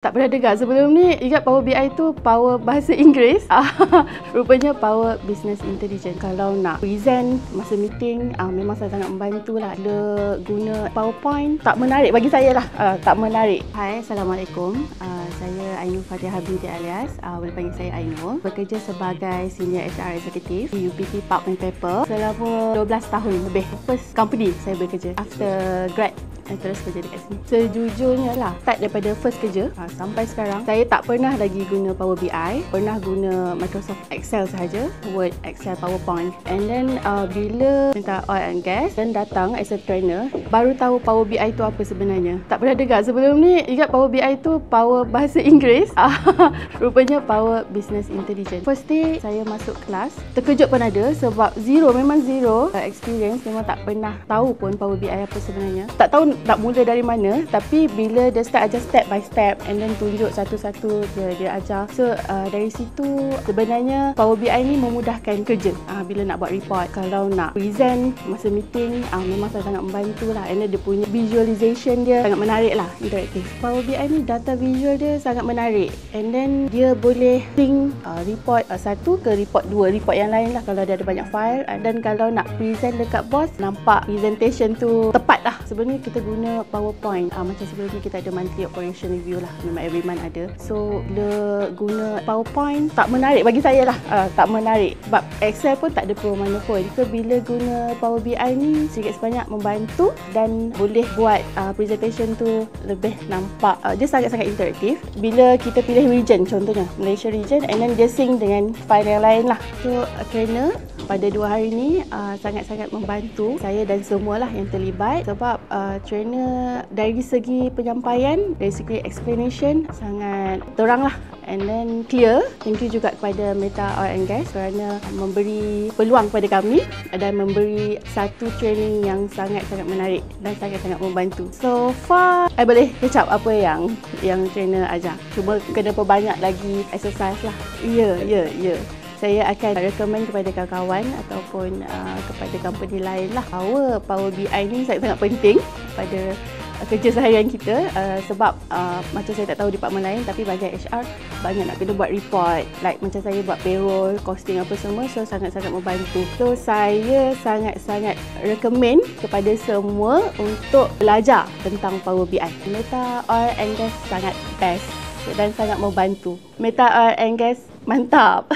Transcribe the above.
Tak pernah dengar sebelum ni. Ingat Power BI tu power bahasa Inggeris. Rupanya Power Business Intelligence. Kalau nak present masa meeting, memang sangat membantu lah. Bila guna PowerPoint, tak menarik bagi saya lah. Tak menarik. Hai, Assalamualaikum. Saya Ainul Fatihah binti Alias. Boleh panggil saya Ainul. Bekerja sebagai Senior HR Executive di UPT Pulp and Paper selama 12 tahun lebih. First company saya bekerja. After grad, terus kerja dekat sini. Sejujurnya lah, start daripada first kerja sampai sekarang, saya tak pernah lagi guna Power BI. Pernah guna Microsoft Excel sahaja, Word, Excel, PowerPoint. And then bila minta oil and gas dan datang as a trainer, baru tahu Power BI tu apa sebenarnya. Tak pernah dengar sebelum ni. Ingat Power BI tu power bahasa Inggeris. Rupanya Power Business Intelligence. First day saya masuk kelas, terkejut pun ada sebab memang zero experience. Memang tak pernah tahu pun Power BI apa sebenarnya. Tak tahu nak mula dari mana, tapi bila dia start ajar step by step and then tunjuk satu-satu dia ajar. So dari situ sebenarnya Power BI ni memudahkan kerja. Bila nak buat report, kalau nak present masa meeting, memang sangat membantu lah. And then dia punya visualization dia sangat menarik lah, interaktif. Power BI ni data visual dia sangat menarik. And then dia boleh link report satu ke report dua, report yang lain lah kalau dia ada banyak file. Dan kalau nak present dekat boss, nampak presentation tu tepat lah. Sebenarnya kita guna PowerPoint. Macam sebelum ni kita ada monthly operation review lah. Memang every month ada. So bila guna PowerPoint, tak menarik bagi saya lah. Tak menarik. Sebab Excel pun tak ada pro mana pun. So bila guna Power BI ni, sedikit sebanyak membantu dan boleh buat presentation tu lebih nampak. Dia sangat-sangat interaktif. Bila kita pilih region, contohnya Malaysia region, and then dia sync dengan file yang lain lah. So trainer pada 2 hari ni sangat-sangat membantu saya dan semualah yang terlibat. Sebab trainer dari segi penyampaian, dari segi explanation sangat terang lah, and then clear. Thank you juga kepada Meta Oil and Gas kerana memberi peluang kepada kami dan memberi satu training yang sangat-sangat menarik dan sangat-sangat membantu. So far, I boleh catch up apa yang trainer ajar. Cuma kena perbanyak lagi exercise lah. Ya. Saya akan recommend kepada kawan-kawan ataupun kepada company lain lah. Power BI ni sangat-sangat penting pada kerja seharian kita. Sebab macam saya tak tahu department lain, tapi bagi HR banyak nak kena buat report. Like macam saya buat payroll, costing apa semua. So sangat-sangat membantu. So saya sangat-sangat recommend kepada semua untuk belajar tentang Power BI. Meta Oil and Gas sangat best dan sangat membantu. Meta Oil and Gas mantap.